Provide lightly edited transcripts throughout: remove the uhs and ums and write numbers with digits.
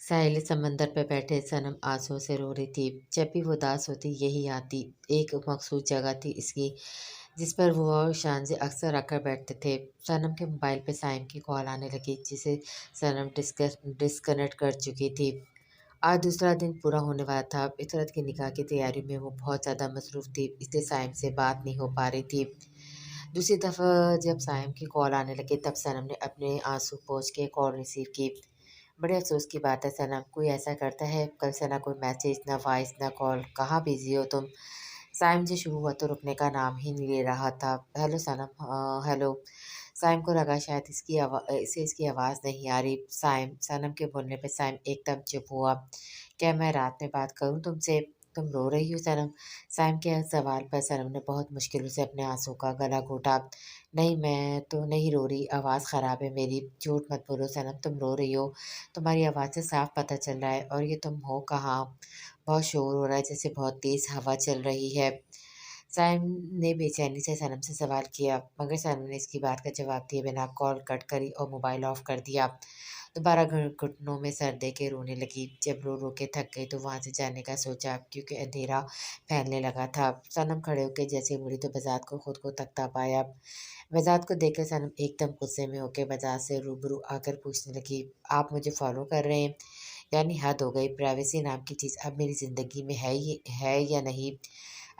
साहिल समंदर पे बैठे सनम आंसुओं से रो रही थी। जब भी वो उदास होती यही आती। एक मखसूस जगह थी इसकी जिस पर वो और शान से अक्सर आकर बैठते थे। सनम के मोबाइल पे साइम की कॉल आने लगी जिसे सनम डिस्कनेक्ट कर चुकी थी। आज दूसरा दिन पूरा होने वाला था। इतरत की निकाह की तैयारी में वो बहुत ज़्यादा मसरूफ़ थी, इसलिए साइम से बात नहीं हो पा रही थी। दूसरी दफ़ा जब साइम की कॉल आने लगी तब सनम ने अपने आंसू पोंछ के कॉल रिसीव की। बड़े अफ़सोस की बात है सनम, कोई ऐसा करता है? कल से ना कोई मैसेज, ना वॉइस, ना कॉल। कहाँ बिज़ी हो तुम? साइम से शुरू हुआ तो रुकने का नाम ही नहीं ले रहा था। हेलो सनम। हेलो। साइम को लगा शायद इसे इसकी आवाज़ नहीं आ रही। साइम। सनम के बोलने पे साइम एकदम चुप हुआ। क्या मैं रात में बात करूँ तुमसे? तुम रो रही हो सनम? साइम के हर सवाल पर सनम ने बहुत मुश्किलों से अपने आंसू का गला घोटा। नहीं, मैं तो नहीं रो रही, आवाज़ ख़राब है मेरी। झूठ मत बोलो सनम, तुम रो रही हो। तुम्हारी आवाज़ से साफ पता चल रहा है। और ये तुम हो कहाँ? बहुत शोर हो रहा है, जैसे बहुत तेज़ हवा चल रही है। साइम ने बेचैनी से सनम से सवाल किया, मगर सनम ने इसकी बात का जवाब दिए बिना कॉल कट करी और मोबाइल ऑफ कर दिया। दोबारा घुटनों में सर दे के रोने लगी। जब रो रो के थक गई तो वहाँ से जाने का सोचा, क्योंकि अंधेरा फैलने लगा था। सनम खड़े होकर जैसे मुड़ी तो बजात को खुद को तकता पाया। बजात को देखकर सनम एकदम गुस्से में होकर बजात से रूबरू आकर पूछने लगी, आप मुझे फॉलो कर रहे हैं? यानी हद हो गई। प्राइवेसी नाम की चीज़ अब मेरी ज़िंदगी में है या नहीं?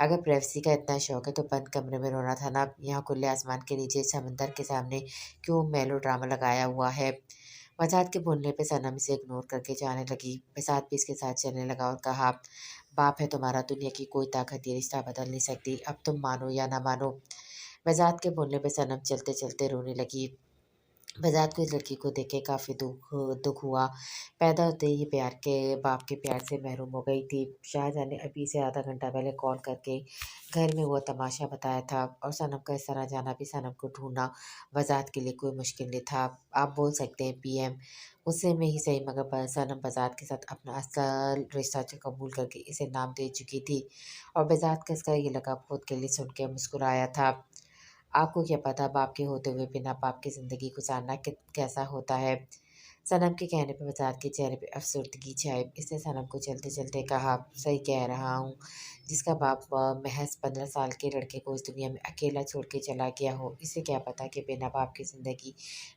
अगर प्राइवेसी का इतना शौक है तो बंद कमरे में रोना था ना, यहाँ खुले आसमान के नीचे समंदर के सामने क्यों मेलो ड्रामा लगाया हुआ है? बजात के बोलने पे सनम इसे इग्नोर करके जाने लगी। बजात भी इसके साथ चलने लगा और कहा, बाप है तुम्हारा, दुनिया की कोई ताकत ये रिश्ता बदल नहीं सकती, अब तुम मानो या ना मानो। बजात के बोलने पे सनम चलते चलते रोने लगी। बजात को इस लड़की को देख के काफ़ी दुख हुआ। पैदा होते ही ये प्यार के बाप के प्यार से महरूम हो गई थी। शाहजहाँ ने अभी से आधा घंटा पहले कॉल करके घर में हुआ तमाशा बताया था और सनम का इस तरह जाना भी सनम को ढूंढना बजात के लिए कोई मुश्किल नहीं था। आप बोल सकते हैं पीएम, गुस्से में ही सही, मगर सनम बजात के साथ अपना असल रिश्ता जो कबूल करके इसे नाम दे चुकी थी। और बजात का इसका ये लक़ब खुद के लिए सुन के मुस्कुराया था। आपको क्या पता बाप के होते हुए बिना बाप की ज़िंदगी गुज़ारना कित कैसा होता है? सनम के कहने पे बजात के चेहरे पे अफ़सर्दगी छाई। इसने सनम को चलते-चलते कहा, सही कह रहा हूँ। जिसका बाप महज़ 15 साल के लड़के को इस दुनिया में अकेला छोड़ के चला गया हो, इसे क्या पता कि बिना बाप की ज़िंदगी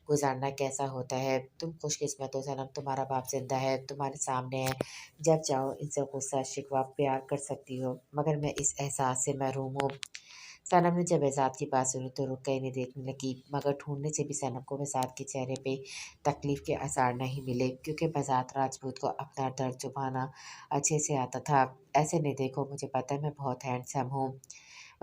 गुज़ारना कैसा होता है। तुम खुशकिस्मत हो सनम, तुम्हारा बाप ज़िंदा है, तुम्हारे सामने है। जब चाहो इनसे गुस्सा, शिकवा, प्यार कर सकती हो, मगर मैं इस एहसास से महरूम हूँ। सनम ने जब एजाज की बात सुनी तो रुक कर इन्हें देखने लगी, मगर ढूंढने से भी सनम को बसात के चेहरे पे तकलीफ के आसार नहीं मिले, क्योंकि बसात राजपूत को अपना दर्द छुपाना अच्छे से आता था। ऐसे नहीं देखो, मुझे पता है मैं बहुत हैंडसम हूँ।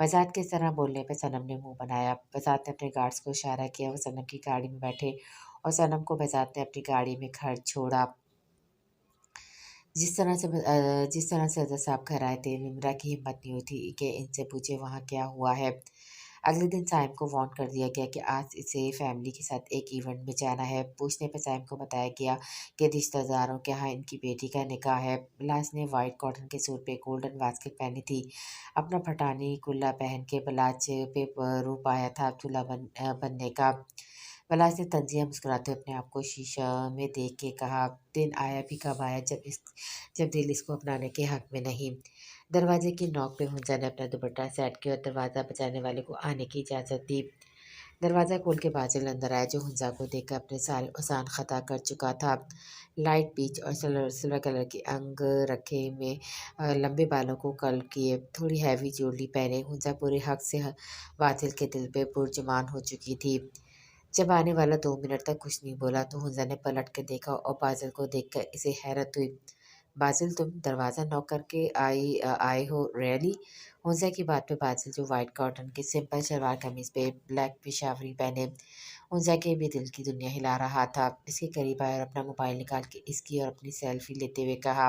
बसात के इस तरह बोलने पे सनम ने मुंह बनाया। बसात ने अपने गार्ड्स को इशारा किया, वो सनम की गाड़ी में बैठे और सनम को बसात ने अपनी गाड़ी में खड़ छोड़ा। जिस तरह से अज़र साहब घर आए थे, निम्रा की हिम्मत नहीं हुई थी कि इनसे पूछे वहाँ क्या हुआ है। अगले दिन साइम को वार्न कर दिया गया कि आज इसे फैमिली के साथ एक इवेंट में जाना है। पूछने पे साइम को बताया गया कि रिश्तेदारों के यहाँ इनकी बेटी का निकाह है। बिलास ने वाइट कॉटन के सूट पे गोल्डन बास्केट पहनी थी। अपना फटानी कुल्ला पहन के बिलाज पे रूप आया था बनने का। बिलास ने तंजिया मुस्कुराते हुए अपने आप को शीशा में देख के कहा, दिन आया भी कब आया जब दिल इसको अपनाने के हक में नहीं। दरवाजे की नॉक पे हुंजा ने अपना दुपट्टा सेट किया और दरवाज़ा बजाने वाले को आने की इजाज़त दी। दरवाज़ा खोल के बादल अंदर आया, जो हुंजा को देखकर अपने सारे ओसान ख़ता कर चुका था। लाइट पीच और सिल्वर कलर के अंग रखे में लंबे बालों को कर्ल किए, थोड़ी हैवी ज्वेलरी पहने हुंजा पूरे हक से बादल के दिल पे पुरजमान हो चुकी थी। जब आने वाला 2 मिनट तक कुछ नहीं बोला तो हुंजा ने पलट के देखा और बादल को देखकर इसे हैरत हुई। बाजिल, तुम दरवाज़ा नॉक करके आए हो रियली? हुंजा की बात पे बाजिल, जो वाइट कॉटन की सिंपल सलवार कमीज़ पे ब्लैक पेशावरी पहने हुंजा के भी दिल की दुनिया हिला रहा था, इसके करीब आया और अपना मोबाइल निकाल के इसकी और अपनी सेल्फी लेते हुए कहा,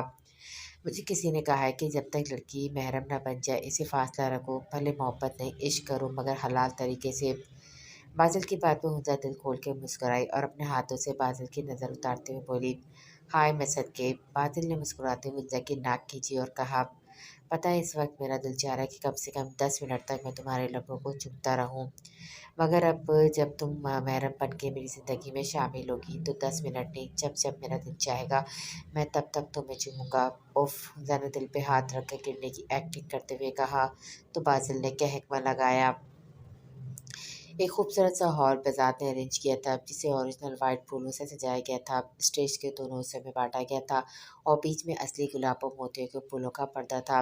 मुझे किसी ने कहा है कि जब तक लड़की महरम ना बन जाए इसे फासला रखो, भले मोहब्बत नहीं इश्क करो, मगर हलाल तरीके से। बादल की बात पे हुंजा दिल खोल के मुस्कुराई और अपने हाथों से बादल की नज़र उतारते हुए बोली, हाय मैं सदके। बादल ने मुस्कुराते हुए हुंजा की नाक खींची और कहा, पता है इस वक्त मेरा दिल चाह रहा है कि कम से कम 10 मिनट तक मैं तुम्हारे लबों को चूमता रहूं। मगर अब जब तुम महरम बन के मेरी ज़िंदगी में शामिल होगी तो 10 मिनट नहीं, जब जब मेरा दिल चाहेगा मैं तब तब तुम्हें चूमूंगा। उफ, जाने दिल पे हाथ रख कर गिरने की एक्टिंग करते हुए कहा तो बादल ने कहकमा लगाया। एक खूबसूरत सा हॉल बज़ार ने अरेंज किया था जिसे ओरिजिनल वाइट फूलों से सजाया गया था। स्टेज के दोनों हिस्सों में बांटा गया था और बीच में असली गुलाबों मोतियों के फूलों का पर्दा था।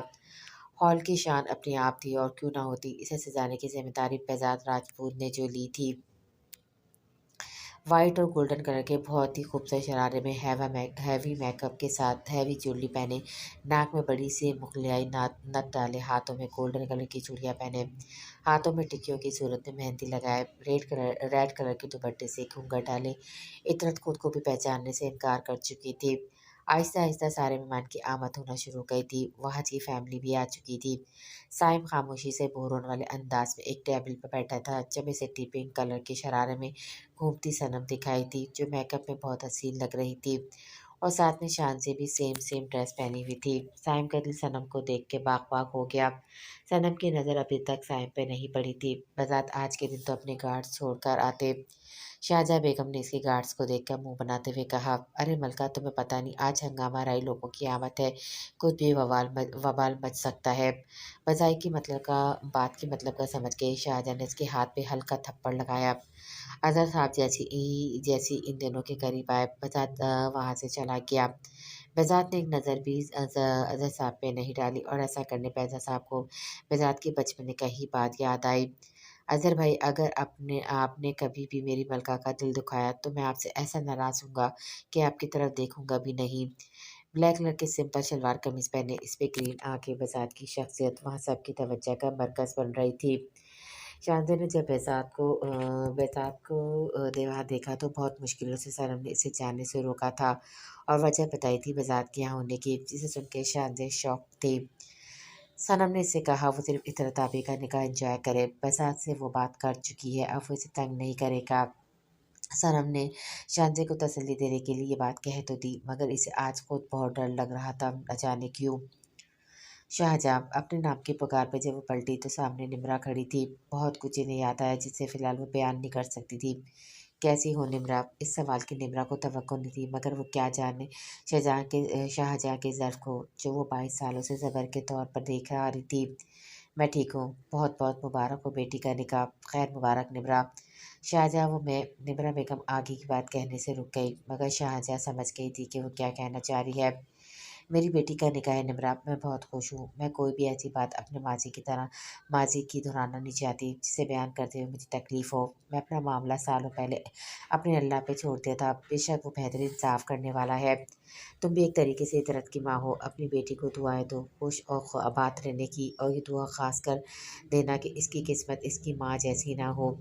हॉल की शान अपनी आप थी और क्यों ना होती, इसे सजाने की जिम्मेदारी बेजाद राजपूत ने जो ली थी। व्हाइट और गोल्डन कलर के बहुत ही खूबसूरत शरारे में हैवी मेकअप के साथ हैवी ज्वेलरी पहने, नाक में बड़ी सी मुखलियाई नथ डाले, हाथों में गोल्डन कलर की चूड़ियां पहने, हाथों में टिक्कियों की सूरत में मेहंदी लगाए, रेड कलर के दुपट्टे से घूंघट डाले। इतरत खुद को भी पहचानने से इनकार कर चुकी थी। आहिस्ता आहिस्ता सारे मेहमान की आमद होना शुरू हो गई थी। वहाँ की फैमिली भी आ चुकी थी। साइम खामोशी से बोर होने वाले अंदाज में एक टेबल पर बैठा था जब इसे टी पिंक कलर के शरारे में घूमती सनम दिखाई दी जो मेकअप में बहुत हसीन लग रही थी और साथ में शान से भी सेम सेम ड्रेस पहनी हुई थी। साइम का दिल सनम को देख के बाग बाग हो गया। सनम की नज़र अभी तक साइम पे नहीं पड़ी थी। बजात आज के दिन तो अपने गार्ड्स छोड़कर आते। शाहजहाँ बेगम ने इसके गार्ड्स को देखकर मुंह बनाते हुए कहा, अरे मलका, तुम्हें पता नहीं आज हंगामा राई लोगों की आमद है, कुछ भी वबाल मच सकता है। बजाय की मतलब का बात की मतलब का समझ के शाहजहाँ ने इसके हाथ पे हल्का थप्पड़ लगाया। अजहर साहब जैसी इन दोनों के करीब आए, बजात वहाँ से चला गया। बजात ने एक नज़र भी अजहर साहब पे नहीं डाली और ऐसा करने पे अजहर साहब को बजात की बचपन की ही बात याद आई। अज़हर भाई, अगर अपने आपने कभी भी मेरी मलका का दिल दुखाया तो मैं आपसे ऐसा नाराज़ हूँगा कि आपकी तरफ देखूंगा भी नहीं। ब्लैक कलर की सिंपल शलवार कमीज पहने, इस पे ग्रीन आंखें, बसात की शख्सियत वहाँ सबकी तवज्जो का मरकज़ बन रही थी। शांति ने जब वहाँ देखा तो बहुत मुश्किलों से सनम ने इसे जाने से रोका था और वजह बताई थी बेजात के यहाँ होने की, जिसे सुन के शानजे शौक थी। सनम ने इससे कहा वो सिर्फ इतरत आबी का निकाह एंजॉय करे, बसात से वो बात कर चुकी है, अब वो इसे तंग नहीं करेगा। सनम ने शांति को तसल्ली देने के लिए ये बात कह तो दी मगर इसे आज खुद बहुत डर लग रहा था, न जाने क्यों। शाहजहाँ अपने नाम की पुकार पे जब वो पलटी तो सामने निमरा खड़ी थी। बहुत कुछ इन्हें याद आया जिससे फिलहाल वो बयान नहीं कर सकती थी। कैसी हो निमरा? इस सवाल की निमरा को तवक्को नहीं थी मगर वो क्या जाने शाहजहाँ के ज़र्फ को जो वो 22 सालों से ज़बर के तौर पर देख आ रही थी। मैं ठीक हूँ, बहुत बहुत मुबारक हो बेटी का निकाह। खैर मुबारक निमरा। शाहजहाँ वो मैं निमरा बेगम आगे की बात कहने से रुक गई मगर शाहजहाँ समझ गई थी कि वो क्या कहना चाह रही है। मेरी बेटी का निकाह है निमरा, मैं बहुत खुश हूँ। मैं कोई भी ऐसी बात अपने माजी की दोहराना नहीं चाहती जिसे बयान करते हुए मुझे तकलीफ़ हो। मैं अपना मामला सालों पहले अपने अल्लाह पे छोड़ दिया था, बेशक वो बेहतरीन इंसाफ करने वाला है। तुम भी एक तरीके से इतरत की माँ हो, अपनी बेटी को दुआएं दो खुश और आबाद रहने की और ये दुआ खास कर देना कि इसकी किस्मत इसकी माँ जैसी ना हो।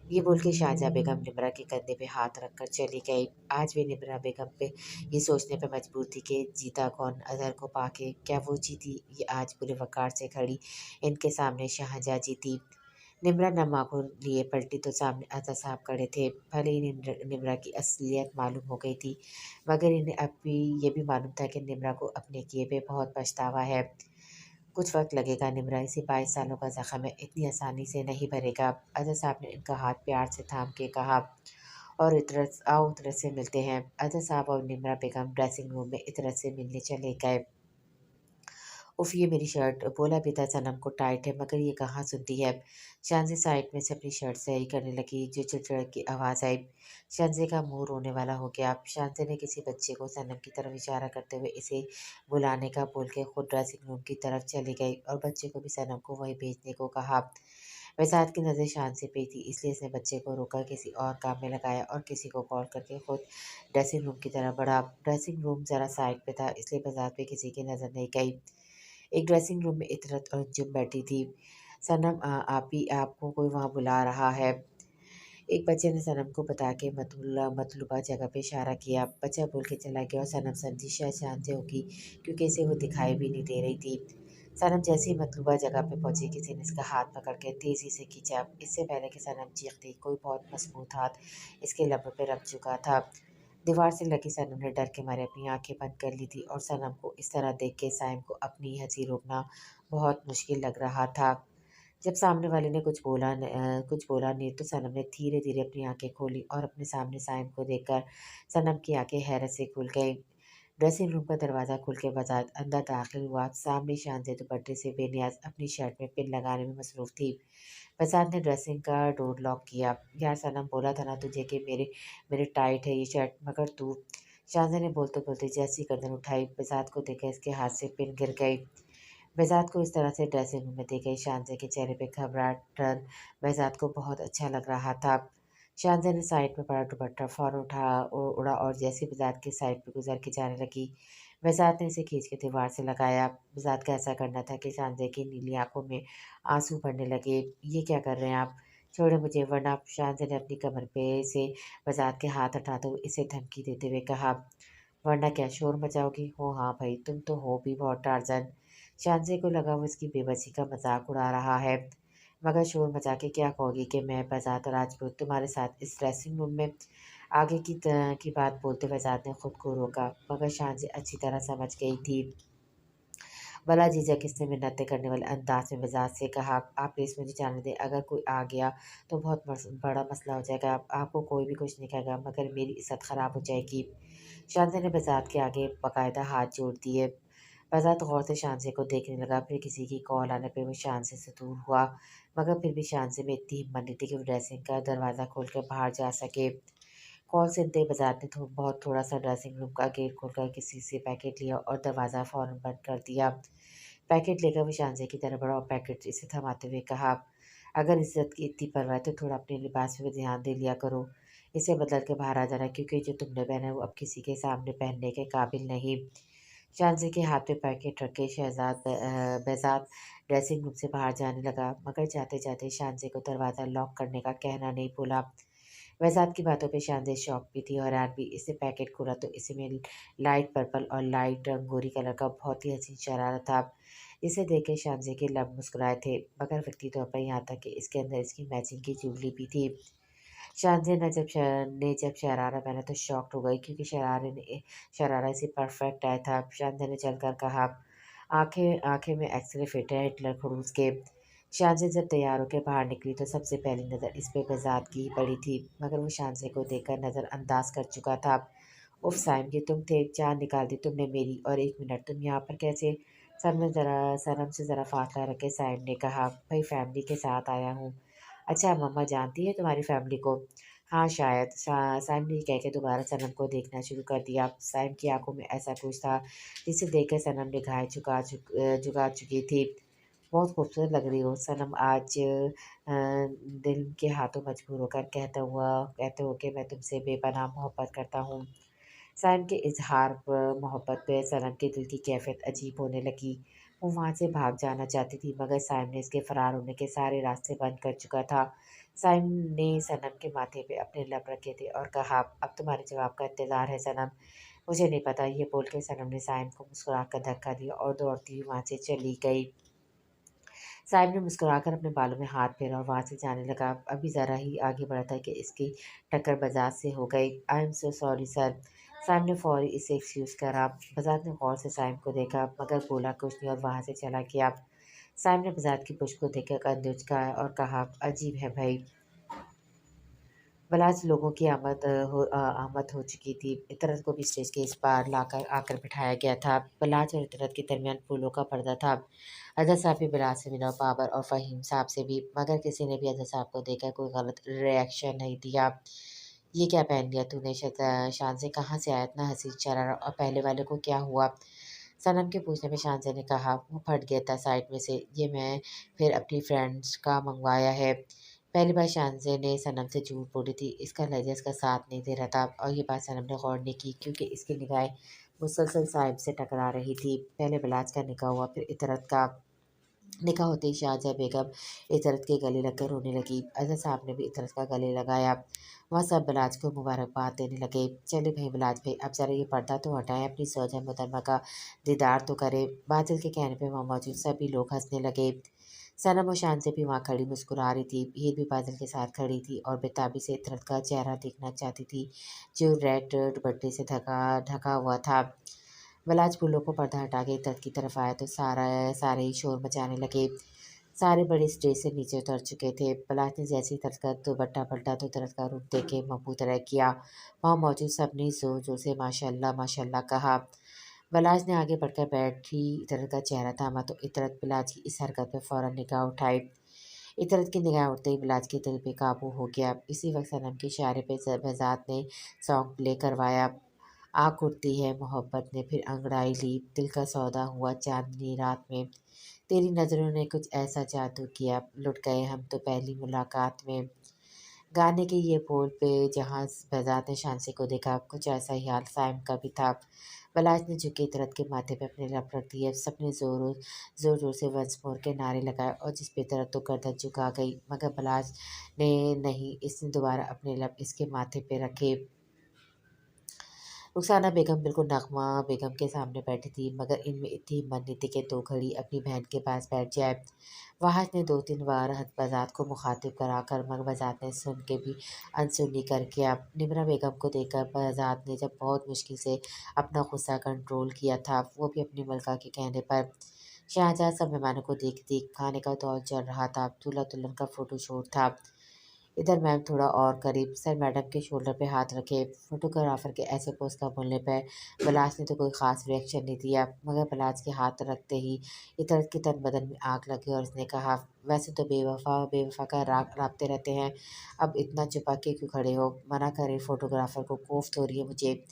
ये बोल के शाहजहाँ बेगम निमरा के कंधे पे हाथ रखकर चली गई। आज भी निमरा बेगम पे ये सोचने पे मजबूर थी कि जीता कौन। अजहर को पाके क्या वो जीती, ये आज पूरे वक़ार से खड़ी इनके सामने शाहजहाँ जीती। निमरा नम आंखों लिए पलटी तो सामने अजहर साहब खड़े थे। भले ही निमरा की असलियत मालूम हो गई थी मगर इन्हें अब भी ये भी मालूम था कि निमरा को अपने किए पे बहुत पछतावा है। कुछ वक्त लगेगा निमरा, इसे 22 सालों का जख्म है, इतनी आसानी से नहीं भरेगा। अजहर साहब ने इनका हाथ प्यार से थाम के कहा और इतरत आओ, इतरत से मिलते हैं। अजहर साहब और निमरा बेगम ड्रेसिंग रूम में इतरत से मिलने चले गए। उफ, ये मेरी शर्ट, बोला भी था सनम को टाइट है मगर ये कहाँ सुनती है। शांति साइड में से अपनी शर्ट सही करने लगी जो चिड़चिड़ की आवाज़ आई। शांति का मुंह रोने वाला हो गया। शांति ने किसी बच्चे को सनम की तरफ इशारा करते हुए इसे बुलाने का बोल के खुद ड्रेसिंग रूम की तरफ चली गई और बच्चे को भी सनम को वहीं भेजने को कहा। वैसात की नज़र शांति पे थी इसलिए उसने बच्चे को रोका, किसी और काम में लगाया और किसी को कॉल करके खुद ड्रेसिंग रूम की तरफ बढ़ा। ड्रेसिंग रूम ज़रा साइड पे था इसलिए बाजार पे किसी की नज़र नहीं गई। एक ड्रेसिंग रूम में इतरत और अंजुम बैठी थी। सनम, आप ही, आपको कोई वहाँ बुला रहा है। एक बच्चे ने सनम को बता के मतलूबा जगह पे इशारा किया। बच्चा बोल के चला गया और सनम समझी शायद शांति होगी क्योंकि इसे वो दिखाई भी नहीं दे रही थी। सनम जैसे ही मतलूबा जगह पे पहुंची किसी ने इसका हाथ पकड़ के तेजी से खींचा। इससे पहले कि सनम चीखती कोई बहुत मजबूत हाथ इसके लबों पे रख चुका था। दीवार से लगी सनम ने डर के मारे अपनी आंखें बंद कर ली थी और सनम को इस तरह देख के साइम को अपनी हंसी रोकना बहुत मुश्किल लग रहा था। जब सामने वाले ने कुछ बोला नहीं तो सनम ने धीरे-धीरे अपनी आँखें खोली और अपने सामने साइम को देखकर सनम की आँखें हैरत से खुल गईं। ड्रेसिंग रूम का दरवाज़ा खुल के बज़ात अंदर दाखिल हुआ। सामने शानज़ दुपट्टे से बेनियाज़ अपनी शर्ट में पिन लगाने में मसरूफ़ थी। बज़ात ने ड्रेसिंग का डोर लॉक किया। यार सनम बोला था ना तुझे कि मेरे मेरे टाइट है ये शर्ट मगर तू शानज़ ने बोलते-बोलते जैसी गर्दन उठाई, बज़ात को देखा इसके हाथ से पिन गिर गई। बेज़ात को इस तरह से ड्रेसिंग रूम में देखा शानज़ के चेहरे पे घबराहट डर बेज़ात को बहुत अच्छा लग रहा था। शानज़ ने साइड में पड़ा दुपट्टा फ़ौरन उड़ा और जैसे बेज़ात की साइड पे गुज़र के जाने लगी, बेज़ात ने इसे खींच के दीवार से लगाया। बेज़ात का ऐसा करना था कि शानज़ की नीली आँखों में आँसू भरने लगे। ये क्या कर रहे हैं आप? छोड़ो मुझे वरना शानज़ ने अपनी कमर पे से बेज़ात के हाथ हटाते हुए इसे धमकी देते हुए कहा। वरना क्या शोर मचाओगी? हो हाँ भई, तुम तो हो भी बहुत टार्ज़न। शांति को लगा वो इसकी बेबसी का मज़ाक उड़ा रहा है। मगर शोर मचा के क्या कहोगी कि मैं बज़ात राजपूत तुम्हारे साथ इस ड्रेसिंग रूम में आगे की बात बोलते हुए बज़ात ने खुद को रोका, मगर शांति अच्छी तरह समझ गई थी। भला जीजा किसने मिन्नतें करने वाले अंदाज में मिजाज से कहा, आप प्लीज़ मुझे जाने दें, अगर कोई आ गया तो बहुत बड़ा मसला हो जाएगा। आपको कोई भी कुछ नहीं कहेगा मगर मेरी इज्जत ख़राब हो जाएगी। शांति ने बज़ात के आगे बाकायदा हाथ जोड़ दिए। बज़ात गौर से शांति को देखने लगा, फिर किसी की कॉल आने पर वो शांति से दूर हुआ, मगर फिर भी शांति में इतनी हिम्मत नहीं थी कि वो ड्रेसिंग का दरवाज़ा खोल कर बाहर जा सके। कॉल सुनते ही बज़ात ने बहुत थोड़ा-सा ड्रेसिंग रूम का गेट खोलकर किसी से पैकेट लिया और दरवाज़ा फ़ौरन बंद कर दिया। पैकेट लेकर वो शानज़े की तरफ बढ़ा और पैकेट इसे थमाते हुए कहा, "अगर इज़्ज़त की इतनी परवाह है तो थोड़ा अपने लिबास पे भी ध्यान दे लिया करो। इसे बदल के बाहर आ जाना क्योंकि जो तुमने पहना है वो अब किसी के सामने पहनने के काबिल नहीं।" शानज़ी के हाथ में पैकेट रख के बेज़ात ड्रेसिंग रूम से बाहर जाने लगा, मगर जाते-जाते शानज़ी को दरवाज़ा लॉक करने का कहना नहीं भूला। बेज़ात की बातों पे शानज़ी शॉक भी थी और हैरान भी। इसने पैकेट खोला तो इसमें लाइट पर्पल और लाइट अंगूरी कलर का बहुत ही हसीन शरारा था। इसे देख के शानज़ी के लब मुस्कुराए थे, मगर व्यक्ति तौर पर यहाँ तक कि इसके अंदर इसकी मैचिंग की ज्वेलरी भी थी। शानज़ी ने जब शरारा पहना तो शॉक्ड हो गई क्योंकि शरारा इसे परफेक्ट आया था। शानज़ी ने चलकर कहा, आँखें आँखें में एक्स-रे फिट है हिटलर खड़ूस के। शानज़ी जब तैयार होकर बाहर निकली तो सबसे पहली नज़र इस पे बेज़ात की ही पड़ी थी, मगर वो शानज़ी को देखकर नज़रअंदाज कर चुका था। उफ़ साइम जी तुम थे, जान निकाल दी तुमने मेरी और 1 मिनट तुम यहाँ पर कैसे? शर्म से ज़रा फासला रख के साइम ने कहा, भई फैमिली के साथ आया हूँ। अच्छा मम्मा जानती है तुम्हारी फैमिली को? हाँ शायद। साइम ने ये कह के दोबारा सनम को देखना शुरू कर दिया। साइम की आँखों में ऐसा कुछ था जिसे देखकर सनम निगाहें झुका चुकी थी। बहुत खूबसूरत लग रही हो सनम आज दिल के हाथों मजबूर होकर कहते हो कि मैं तुमसे बेपनाह मोहब्बत करता हूँ। साइम के इज़हार पर मोहब्बत पे सनम के दिल की कैफ़ियत अजीब होने लगी। वो वहाँ से भाग जाना चाहती थी मगर साइम ने इसके फ़रार होने के सारे रास्ते बंद कर चुका था। साइम ने सनम के माथे पे अपने लब रखे थे और कहा, अब तुम्हारे जवाब का इंतज़ार है सनम। मुझे नहीं पता, ये बोल के सनम ने साइम को मुस्कुराकर धक्का दिया और दौड़ती हुई वहाँ से चली गई। साहिब ने मुस्कुराकर अपने बालों में हाथ फेरा और वहाँ से जाने लगा। अभी ज़रा ही आगे बढ़ा था कि इसकी टक्कर बजाज से हो गई। I am so sorry sir. Sahib ने फ़ौरी इसे एक्सक्यूज़ करा। बजाज ने गौर से साहिब को देखा मगर बोला कुछ नहीं और वहाँ से चला गया। साहिब ने बजाज की पुष्प को देखकर कंधे उचकाया और कहा, अजीब है भई। बलाज लोगों की आमद हो चुकी थी। इतरत को भी स्टेज के इस पार लाकर आकर बिठाया गया था। बलाज और इतरत के दरमियान फूलों का पर्दा था। अज़हर साहब भी बलाज से मिला, बाबर और फ़हीम साहब से भी, मगर किसी ने भी अज़हर साहब को देखकर कोई गलत रिएक्शन नहीं दिया। ये क्या पहन लिया तूने? शान से कहाँ से आया इतना हसीन शरारा और पहले वाले को क्या हुआ? सनम के पूछने पे शान ने कहा, वो फट गया था साइड में से, ये मैं फिर अपनी फ्रेंड्स का मंगवाया है। पहली बार शानज़े ने सनम से झूठ बोली थी, इसका लहज़ा इसका साथ नहीं दे रहा था और ये बात सनम ने गौर नहीं की क्योंकि इसकी निगाहें मुसलसल साहिब से टकरा रही थी। पहले बलाज का निकाह हुआ, फिर इतरत का। निकाह होते ही शाहजहाँ बेगम इतरत के गले लगकर रोने लगी। अज़हर साहब ने भी इतरत का गले लगाया। वह सब बलाज को मुबारकबाद देने लगे। चले भाई बलाज भाई, अब ज़रा ये पर्दा तो हटाएं, अपनी सौजन मोहतरमा का दीदार तो करें। बादल के कहने पे वहाँ मौजूद सभी लोग हंसने लगे। सनम और शान से भी वहाँ खड़ी मुस्कुरा रही थी। हीर भी बादल के साथ खड़ी थी और बेताबी से इतरत का चेहरा देखना चाहती थी जो रेड दुपट्टे से ढका ढका हुआ था। बलाज फूलों को पर्दा हटा के इतरत की तरफ आया तो सारे ही शोर मचाने लगे। सारे बड़े स्टेज से नीचे उतर चुके थे। पलाश ने जैसे ही तरस का दुपट्टा पलटा तो तरस का रूप देख के मबू तरह किया। वहाँ मौजूद सबने जोर जोर से माशाल्लाह माशाल्लाह कहा। पलाश ने आगे बढ़कर बैठी इतरत का चेहरा थामा तो इतरत बिलाज की इस हरकत पर फौरन निगाह उठाई। इतरत की निगाह उठते ही बिलाज के दिल बेकाबू हो गया। इसी वक्त सनम के इशारे पे बहजात ने सॉन्ग प्ले करवाया। आँख उठती है मोहब्बत ने फिर अंगड़ाई ली, दिल का सौदा हुआ चांदनी रात में। तेरी नज़रों ने कुछ ऐसा जादू किया, लुट गए हम तो पहली मुलाकात में। गाने के ये बोल पे जहाँ बहजात ने शांसी को देखा, कुछ ऐसा ही हाल साइम का भी था। पलाश ने झुके तरत के माथे पे अपने लब रख दिए। सबने जोर जोर से वंस मोर के नारे लगाए और जिस पे तरत तो गर्दन झुका गई, मगर पलाश ने नहीं, इसने दोबारा अपने लब इसके माथे पे रखे। रुखसाना बेगम बिल्कुल नगमा बेगम के सामने बैठी थी, मगर इनमें इतनी हिम्मत नहीं थी कि 2 घड़ी अपनी बहन के पास बैठ जाए। वहाज ने 2-3 बार बज़ात को मुखातिब कराकर, मगर बज़ात ने सुन के भी अनसुनी कर किया। निमरा बेगम को देखकर बज़ात ने जब बहुत मुश्किल से अपना गुस्सा कंट्रोल किया था, वो भी अपनी मलका के कहने पर। शाहजहाँ सब मेहमानों को देखती, खाने का दौर चल रहा था, दूल्हा दुल्हन का फोटोशूट था। इधर मैम थोड़ा और करीब सर मैडम के शोल्डर पे हाथ रखे। फोटोग्राफर के ऐसे पोज का बोलने पर बलाज ने तो कोई ख़ास रिएक्शन नहीं दिया, मगर बलाज के हाथ रखते ही इतर की तन बदन में आग लगी और उसने कहा, वैसे तो बेवफा बेवफा का राग राबते रहते हैं, अब इतना छुपा के क्यों खड़े हो? मना करे फोटोग्राफर को कोफ्त हो रही है मुझे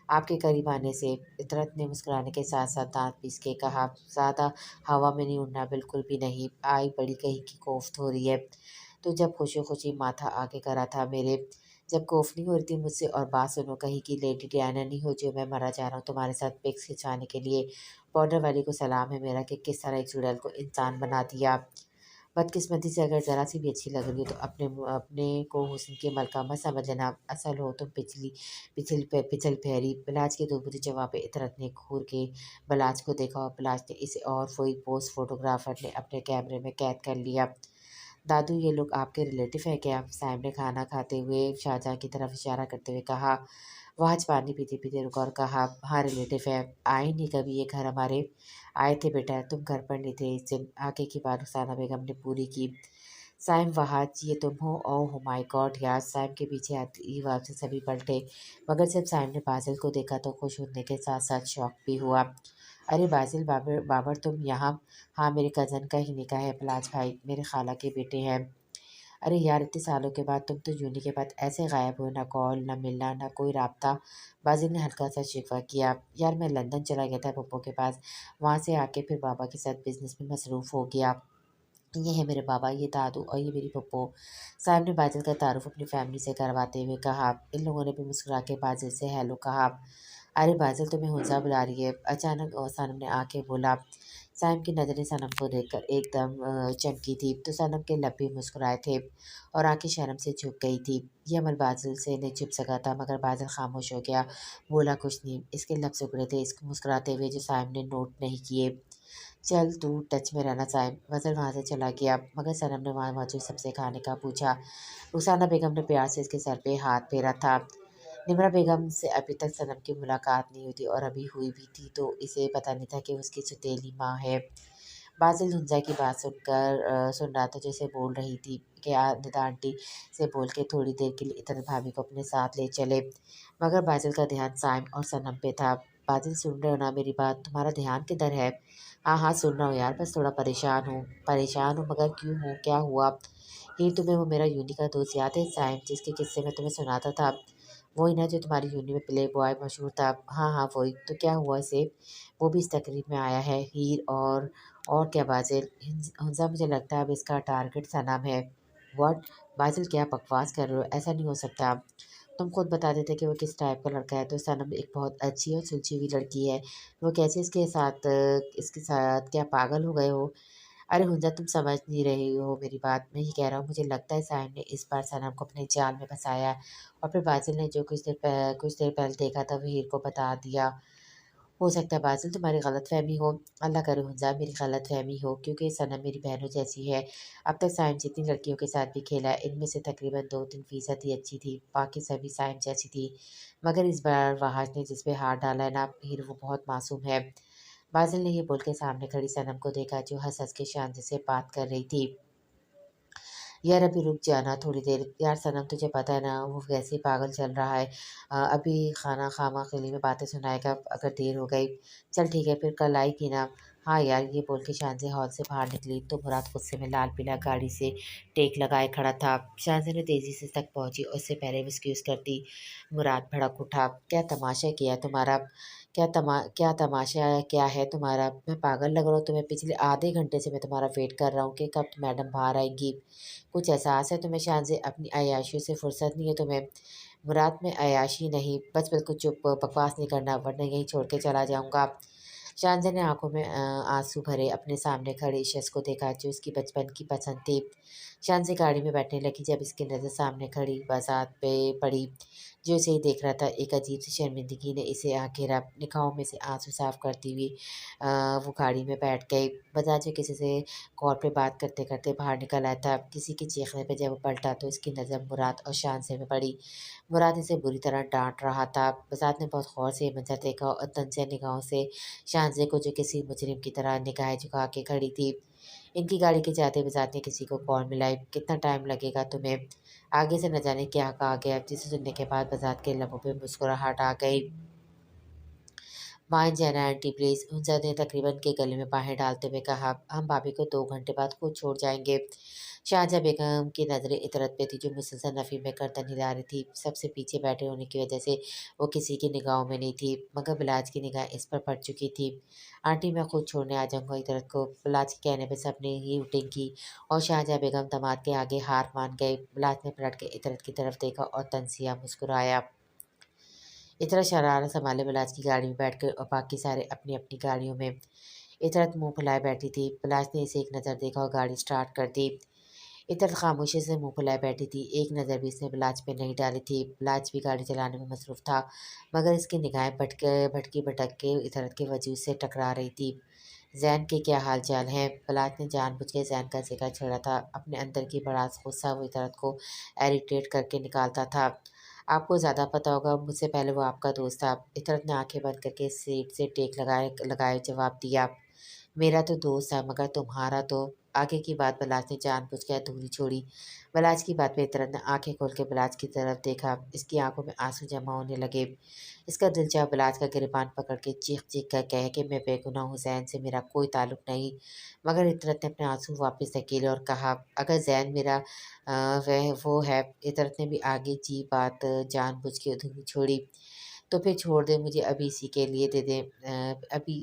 आपके करीब आने से। इतरत ने मुस्कुराने के साथ साथ दांत पीस के कहा, ज़्यादा हवा में नहीं उड़ना, बिल्कुल भी नहीं, आई बड़ी कहीं की कोफ्त हो रही है। तो जब खुशी खुशी माथा आगे करा था मेरे, जब कोफ नहीं हो रही थी मुझसे। और बात सुनो, कहीं की लेडी डियाना नहीं हो जो मैं मरा जा रहा हूँ तुम्हारे साथ पिक्स खिंचवाने के लिए। बॉर्डर वाली को सलाम है मेरा कि किस तरह एक चुड़ैल को इंसान बना दिया। बदकिस्मती से अगर ज़रा सी भी अच्छी लग रही हो तो अपने अपने को हुस्न की मलका मत समझ लेना, असल हो तुम पिछल पैरी। बलाज के दो बुरे जवाब पे इतरत ने घूर के बलाज को देखा और बलाज ने इसे और वही पोस्ट फोटोग्राफर ने अपने कैमरे में कैद कर लिया। दादू ये लोग आपके रिलेटिव है क्या? साइम ने खाना खाते हुए शाहजहाँ की तरफ इशारा करते हुए कहा। वह आज पानी पीते पीते रुका और कहा, हाँ रिलेटिव है, आए नहीं कभी ये घर हमारे। आए थे बेटा, तुम घर पर नहीं थे इस दिन। आगे की बात रुखसाना बेगम ने पूरी की। साइम वहाज ये तुम हो? ओह माय गॉड यार। साइम के पीछे आती ही वापसी सभी पलटे, मगर जब साइम ने बासिल को देखा तो खुश होने के साथ साथ शौक भी हुआ। अरे बासिल बाबर बाबर तुम यहाँ? हाँ मेरे कज़न का ही निकाह है पलाज भाई, मेरे खाला के बेटे हैं। अरे यार इतने सालों के बाद तुम तो जूनी के बाद ऐसे गायब हो, ना कॉल ना मिलना ना कोई राब्ता। बाजिल ने हल्का सा शिकवा किया। यार मैं लंदन चला गया था पप्पो के पास, वहाँ से आके फिर बाबा के साथ बिजनेस में मसरूफ़ हो गया। ये है मेरे बाबा, ये दादू और ये मेरी पप्पो। साहब ने बाजिल का तारुफ अपनी फैमिली से करवाते हुए कहा। इन लोगों ने भी मुस्कुरा के बाजिल से हेलो कहा। अरे बाजिल तुम्हें हुंजा बुला रही है, अचानक सनम ने आके बोला। साइम की नज़रें सनम को देखकर एकदम चमकी थी, तो सनम के लब भी मुस्कुराए थे और आंखें शर्म से झुक गई थी। ये अमल बाजिल से नहीं छुप सका था, मगर बाजिल खामोश हो गया, बोला कुछ नहीं। इसके लब सिकुड़े थे इसको मुस्कुराते हुए, जो साइम ने नोट नहीं किए। चल तू टच में रहना साहिब। वज़ल वहाँ से चला गया, मगर सनम ने वहाँ मौजूद सबसे खाने का पूछा। रुखसाना बेगम ने प्यार से इसके सर पे हाथ फेरा था। निमरा बेगम से अभी तक सनम की मुलाकात नहीं हुई थी और अभी हुई भी थी तो इसे पता नहीं था कि उसकी सौतेली माँ है। बासिल हुंजा की बात सुनकर सुन रहा था, जैसे बोल रही थी कि निदा आंटी से बोल के थोड़ी देर के लिए इतर भाभी को अपने साथ ले चले, मगर बासिल का ध्यान साइम और सनम पे था। बासिल सुन रहे हो ना मेरी बात? तुम्हारा ध्यान किधर है? हाँ हाँ सुन रहा हूँ यार, बस थोड़ा परेशान हूँ, मगर क्यों हूँ, क्या हुआ? ये तुम्हें वो मेरा यूनी का दोस्त याद है साइम, जिसके किस्से मैं तुम्हें सुनाता था? वही ना जो तुम्हारी यूनी में प्ले बॉय मशहूर था। हाँ हाँ वही तो, क्या हुआ इसे? वो भी इस तकरीब में आया है हीर। और क्या बाजिल? हंसा मुझे लगता है अब इसका टारगेट सनम है। व्हाट? बाजिल क्या बकवास कर रहे हो? ऐसा नहीं हो सकता। तुम खुद बता देते कि वो किस टाइप का लड़का है। तो सनम एक बहुत अच्छी और सुलझी हुई लड़की है, वो कैसे इसके साथ क्या पागल हो गए हो? अरे हुंजा तुम समझ नहीं रही हो मेरी बात। मैं ये कह रहा हूँ, मुझे लगता है साइम ने इस बार सनम को अपने जाल में फंसाया है और फिर बाजिल ने जो कुछ देर पहले देखा था वो हीर को बता दिया। हो सकता है बाजिल तुम्हारी गलतफहमी हो। अल्लाह करे हुंजा मेरी गलतफहमी हो, क्योंकि सनम मेरी बहनों जैसी है। अब तक साइम जितनी लड़कियों के साथ भी खेला है, इनमें से तकरीबन 2-3% ही अच्छी थी, बाकी सभी साइम जैसी थी। मगर इस बार वहाज ने जिस पे हाथ डाला है ना हीर, वो बहुत मासूम है। बाजिल ने ये बोल के सामने खड़ी सनम को देखा जो हंस-हंस के शांति से बात कर रही थी। यार अभी रुक जाना थोड़ी देर। यार सनम तुझे पता है ना वो वैसे ही पागल चल रहा है। अभी खाना खामा-खिली में बातें सुनाएगा अगर देर हो गई। चल ठीक है फिर कल आएगी ना? हाँ यार ये बोल के शांति हॉल से बाहर निकली तो मुराद गुस्से में लाल-पीला गाड़ी से टेक लगाए खड़ा था। शांति ने तेज़ी से तक पहुँची और उससे पहले वो एक्सक्यूज़ कर दी। मुराद भड़क उठा। क्या तमाशा किया है तुम्हारा? क्या तमाशा क्या है तुम्हारा? मैं पागल लग रहा हूँ तुम्हें? पिछले आधे घंटे से मैं तुम्हारा वेट कर रहा हूँ कि कब मैडम बाहर आएँगी। कुछ एहसास है तुम्हें शान से? अपनी अय्याशियों से फुर्सत नहीं है तुम्हें? मुराद में अय्याशी नहीं, बस बिल्कुल चुप, बकवास नहीं करना वरना यहीं छोड़ के चला जाऊँगा। शानज़ा ने आँखों में आँसू भरे अपने सामने खड़े शख्स को देखा जो उसकी बचपन की पसंद थी। शानज़ी गाड़ी में बैठने लगी जब इसकी नज़र सामने खड़ी बसात पे पड़ी, जो इसे ही देख रहा था। एक अजीब-सी शर्मिंदगी ने इसे आ घेरा, निगाहों में से आँसू साफ करती हुई वो गाड़ी में बैठ गई। बजाज किसी से कॉल पे बात करते-करते बाहर निकल आया था। किसी के चीखने पे जब वो पलटा तो इसकी नज़र मुराद और शानज़े में पड़ी। मुराद इसे बुरी तरह डाँट रहा था। बसात ने बहुत गौर से ये मंज़र देखा और तंज़िया निगाहों से शानज़े को जो किसी मुजरिम की तरह निगाहें झुका के खड़ी थी। इनकी गाड़ी के जाते बजाते ने किसी को कॉल मिलाई। कितना टाइम लगेगा तुम्हें? आगे से न जाने क्या कहा गया जिसे सुनने के बाद बजात के लबों पे मुस्कुराहट आ गई। माँ जाना आंटी प्लीज़। हुंजा ने तकरीबन के गले में बाहें डालते हुए कहा, हम भाभी को 2 घंटे बाद खुद छोड़ जाएंगे। शाहजहाँ बेगम की नज़रें इतरत पे थी जो मुसलसल नफ़ी में गर्दन हिला रही थी। सबसे पीछे बैठे होने की वजह से वो किसी की निगाहों में नहीं थी, मगर बिलाज की निगाह इस पर पड़ चुकी थी। आंटी मैं खुद छोड़ने आ जाऊँगा इतरत को। बिलाज के कहने पे सबने ही हुटिंग की और शाहजहाँ बेगम दामाद के आगे हार मान गए। बिलाज ने पलट के इतरत की तरफ देखा और तनसिया मुस्कुराया। इतरत शरारत सँभाले बिलाज की गाड़ी में बैठ गए और बाकी सारे अपनी-अपनी गाड़ियों में। इतरत मुँह फुलाए बैठी थी। बिलाज ने इसे एक नज़र देखा और गाड़ी स्टार्ट कर दी। इतरत खामोशी से मुँह फुलाए बैठी थी। एक नज़र भी इसने बिलाज पे नहीं डाली थी। बिलाज भी गाड़ी चलाने में मसरूफ़ था, मगर इसकी निगाहें भटकी-भटक के इतरत के वजूद से टकरा रही थी। ज़ैन के क्या हाल-चाल हैं? बिलाज ने जानबूझ के ज़ैन का ज़िक्र छेड़ा था। अपने अंदर की भड़ास गुस्सा वो इतरत को इरिटेट करके निकालता था। आपको ज़्यादा पता होगा, मुझसे पहले वो आपका दोस्त था। इतरत ने आँखें बंद करके सीट से टेक लगाए लगाए जवाब दिया। मेरा तो दोस्त था मगर तुम्हारा तो। आगे की बात बिलाज ने जानबूझ के अधूरी छोड़ी। बिलाज की बात पे इतरत ने आंखें खोल के बिलाज की तरफ देखा। इसकी आंखों में आंसू जमा होने लगे। इसका दिल चाहा बिलाज का गिरबान पकड़ के चीख-चीख कर कहे कि मैं बेगुनाह हूँ, ज़ैन से मेरा कोई ताल्लुक नहीं। मगर इतरत ने अपने आंसू वापस धकेले और कहा, अगर ज़ैन मेरा वह वो है। इतरत ने भी आगे की बात जानबूझ के अधूरी छोड़ी। तो फिर छोड़ दे मुझे अभी इसी के लिए दे दें अभी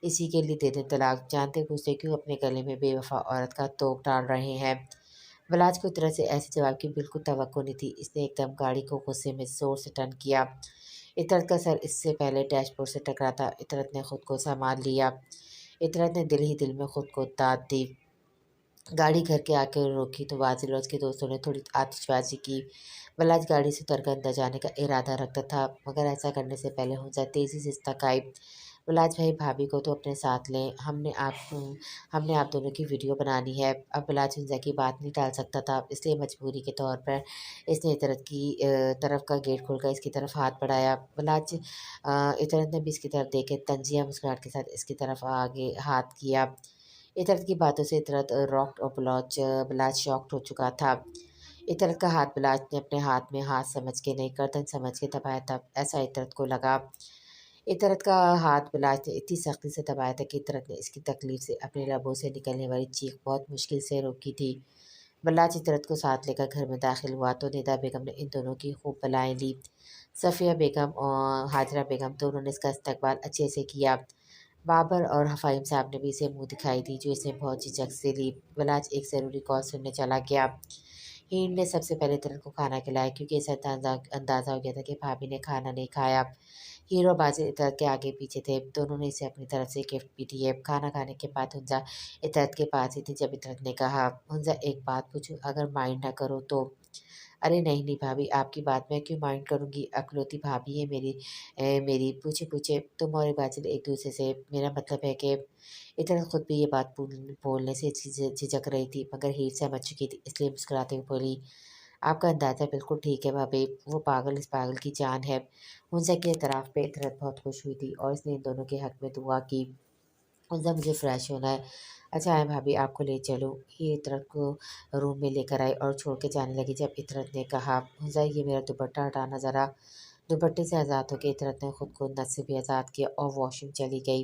इसी के लिए दे दें तलाक। जानते-बूझते क्यों अपने गले में बेवफ़ा औरत का तोग डाल रहे हैं? बिलाज को इतरत से ऐसे जवाब की बिल्कुल तवक्को नहीं थी। इसने एकदम गाड़ी को गुस्से में ज़ोर से टर्न किया। इतरत का सर इससे पहले डैशबोर्ड से टकरा था। इतरत ने खुद को सँभाल लिया। इतरत ने दिल ही दिल में खुद को दाद दी। गाड़ी घर के आके रोकी तो वाजिल और उसके दोस्तों ने थोड़ी आतिशबाजी की। बिलाज गाड़ी से उतरकर अंदर जाने का इरादा रखता था, मगर ऐसा करने से पहले हुंजा तेज़ी से तक आई। बिलाज भाई भाभी को तो अपने साथ लें, हमने आप दोनों की वीडियो बनानी है। अब बिलाज हुंजा की बात नहीं टाल सकता था, इसलिए मजबूरी के तौर पर इसने इतरत की तरफ का गेट खोलकर इसकी तरफ हाथ बढ़ाया। इतरत ने भी इसकी तरफ देख के तंजिया मुस्कुराहट के साथ इसकी तरफ आगे हाथ किया। इतरत की बातों से इतरत रॉक्ड और बिलाज शॉक्ड हो चुका था। इतरत का हाथ बिलाज ने अपने हाथ में हाथ समझ के नहीं गर्दन समझ के दबाया था, ऐसा इतरत को लगा। इतरत का हाथ बिलाज ने इतनी सख्ती से दबाया था कि इतरत ने इसकी तकलीफ से अपने लबों से निकलने वाली चीख बहुत मुश्किल से रोकी थी। बिलाज इतरत को साथ लेकर घर में दाखिल हुआ तो निदा बेगम ने इन दोनों की खूब बलाएँ ली। सफ़िया बेगम और हाजरा बेगम दोनों ने इसका इस्तकबाल अच्छे से किया। बाबर और फ़हीम साहब ने भी इसे मुँह दिखाई दी जो इसने बहुत झिझक से ली। बिलाज एक ज़रूरी कॉल सुनने चला गया। हिंद ने सबसे पहले तिरन को खाना खिलाया क्योंकि इसे अंदाज़ा हो गया था कि भाभी ने खाना नहीं खाया। हीरो और बाज़िल इतरत के आगे पीछे थे। दोनों ने इसे अपनी तरफ से गिफ्ट भी दिए। खाना खाने के बाद हुंजा इतरत के पास ही थी जब इतरत ने कहा, हुंजा एक बात पूछूँ अगर माइंड ना करो तो? अरे नहीं, नहीं भाभी आपकी बात मैं क्यों माइंड करूँगी? इकलौती भाभी है मेरी। पूछे-पूछे तुम और बाजिल एक-दूसरे से मेरा मतलब है कि इतना खुद भी ये बात बोलने से झिझक रही थी मगर हीर समझ चुकी थी इसलिए मुस्कुराते हुए बोली, आपका अंदाज़ा बिल्कुल ठीक है भाभी, वो पागल इस पागल की जान है। हुंजा के एतराफ़ पे इतरत बहुत खुश हुई थी और इसने इन दोनों के हक़ में दुआ की। जब मुझे फ्रेश होना है। अच्छा है भाभी, आपको ले चलूँ? ये इतरत को रूम में लेकर आई और छोड़ के जाने लगी। जब इतरत ने कहा, "हुज़ा, ये मेरा दुपट्टा हटाना ज़रा।" दुपट्टे से आज़ाद होकर इतरत ने खुद को नस से भी आज़ाद किया और वॉशरूम चली गई।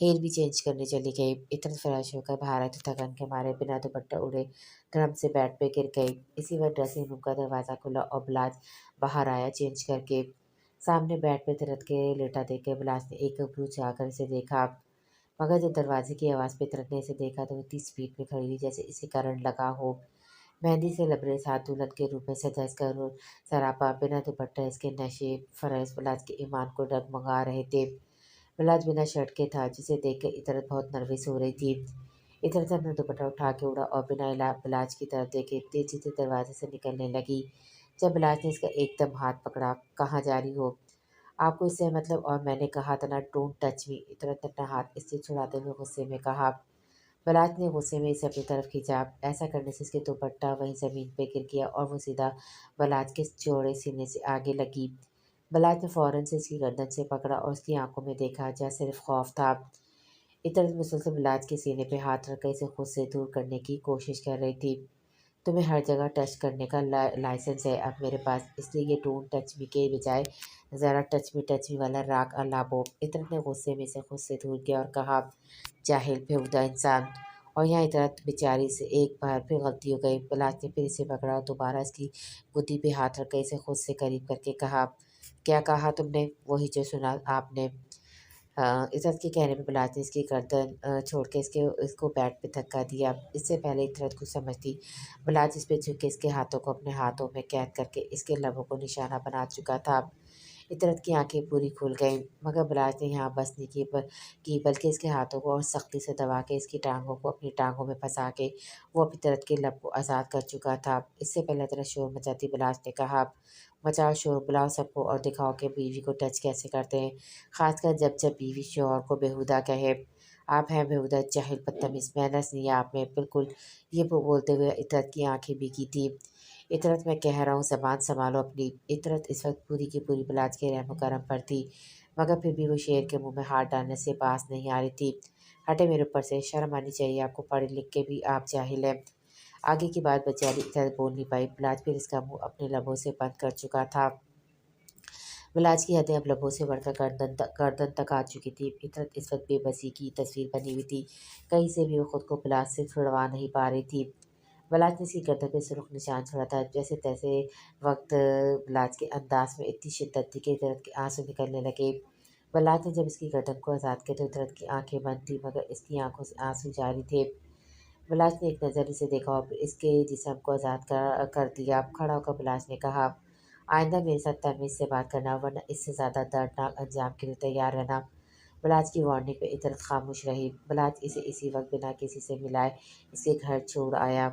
हेयर भी चेंज करने चली गई। इतरत फ्रेश होकर बाहर आई तो थकन के मारे बिना दुपट्टा ओढ़े धड़म से बेड पे गिर गई। इसी वक्त ड्रेसिंग रूम का दरवाज़ा खुला और बिलाज बाहर आया चेंज करके। सामने बेड पे इतरत के लेटा देख के बिलाज ने एक भ्रू उठाकर इसे देखा। मगर जब दरवाजे की आवाज़ पे इतरत ने इसे देखा तो वो इतनी स्पीड में खड़ी हुई जैसे इसे करंट लगा हो। मेहंदी से लबरेज हाथ दुल्हन के रूप में सजा इसका सरापा बिना दुपट्टा इसके नशे फरेज बिलाज के ईमान को डगमगा रहे थे। बिलाज बिना शर्ट के था जिसे देखकर इतरत बहुत नर्वस हो रही थी। इतरत अपना दुपट्टा उठा के उड़ा और बिना बिलाज की तरफ देखे तेजी से दरवाजे से निकलने लगी। जब बिलाज ने इसका एकदम हाथ पकड़ा, "कहाँ जा रही हो? आपको इससे मतलब?" और मैंने कहा था ना, डोंट टच मी। इतरत ने अपना हाथ इससे छुड़ाते हुए गुस्से में कहा। बरात ने गुस्से में इसे अपनी तरफ खींचा। ऐसा करने से उसके दुपट्टा वहीं ज़मीन पे गिर गया और वो सीधा बलाज के चौड़े सीने से आगे लगी। बलाज ने फ़ौरन से इसकी गर्दन से पकड़ा और उसकी आंखों में देखा जहाँ सिर्फ खौफ था। इतने मुसलसल बलाज के सीने पे हाथ रखकर इसे खुद से दूर करने की कोशिश कर रही थी। "तुम्हें हर जगह टच करने का लाइसेंस है अब मेरे पास, इसलिए ये डोंट टच मी के बजाय ज़रा टच मी वाला राग अलापो।" इतरत ने गुस्से में इसे खुद से दूर किया और कहा, "जाहिल बेहुदा इंसान।" और यहाँ इतरत बेचारी से एक बार फिर गलती हो गई। बिलाज ने फिर इसे पकड़ा और दोबारा इसकी गुद्दी पे हाथ रखकर इसे खुद से करीब करके कहा, "क्या कहा तुमने?" "वही जो सुना आपने।" इज़्ज़त के कहने पे बिलाज ने इसकी गर्दन छोड़ के इसको बेड पे धक्का दिया। इससे पहले इतरत कुछ समझती, बिलाज इस पे झुक के इसके हाथों को अपने हाथों में कैद करके इसके लबों को निशाना बना चुका था। इतरत की आंखें पूरी खुल गईं, मगर बिलाज ने यहाँ बस नहीं की बल्कि इसके हाथों को और सख्ती से दबा के इसकी टांगों को अपनी टांगों में फंसा के वो अब इतरत के लब को आज़ाद कर चुका था। इससे पहले इतरत शोर मचाती बिलाज ने कहा, "मचाओ शोर, बुलाओ सबको और दिखाओ कि बीवी को टच कैसे करते हैं, खासकर जब जब बीवी शौहर को बेहुदा कहे। आप हैं बेहुदा, जाहिल, बदतमीज़, मैनर्स नहीं है आप में बिल्कुल।" ये बोलते हुए इतरत की आंखें भीगी थी। "इतरत, मैं कह रहा हूँ ज़बान सँभालो अपनी।" इतरत इस वक्त पूरी की पूरी बिलाज के रहमो करम पर थी, मगर फिर भी वो शेर के मुँह में हाथ डालने से पास नहीं आ रही थी। "हटे मेरे ऊपर से, शर्म आनी चाहिए आपको, पढ़ लिख के भी आप जाहिल हैं।" आगे की बात बेचारी इतरत बोल नहीं पाई। बिलाज फिर इसका मुँह अपने लबों से बंद कर चुका था। बिलाज की हदें अब लबों से बढ़कर गर्दन तक आ चुकी थी। इतरत इस वक्त बेबसी की तस्वीर बनी हुई थी। कहीं से भी वो खुद को बिलाज से छुड़वा नहीं पा रही थी। बिलाज ने इसकी गर्दन पे सुर्ख निशान छोड़ा था। जैसे तैसे वक्त बिलाज के अंदाज में इतनी शिद्दत थी कि इतरत के आंसू निकलने लगे। बिलाज ने जब इसकी गर्दन को आज़ाद किया तो इतरत की आंखें बंद थी, मगर इसकी आंखों से आंसू जारी थे। बिलाज ने एक नज़र इसे देखा और फिर इसके जिस्म को आज़ाद कर दिया। खड़ा होकर बिलाज ने कहा, "आइंदा मेरे साथ तमीज़ से बात करना, वरना इससे ज़्यादा दर्दनाक अंजाम के लिए तैयार रहना।" बिलाज की वार्निंग पे इतरत खामोश रही। बिलाज इसे इसी वक्त बिना किसी से मिलाए इसके घर छोड़ आया।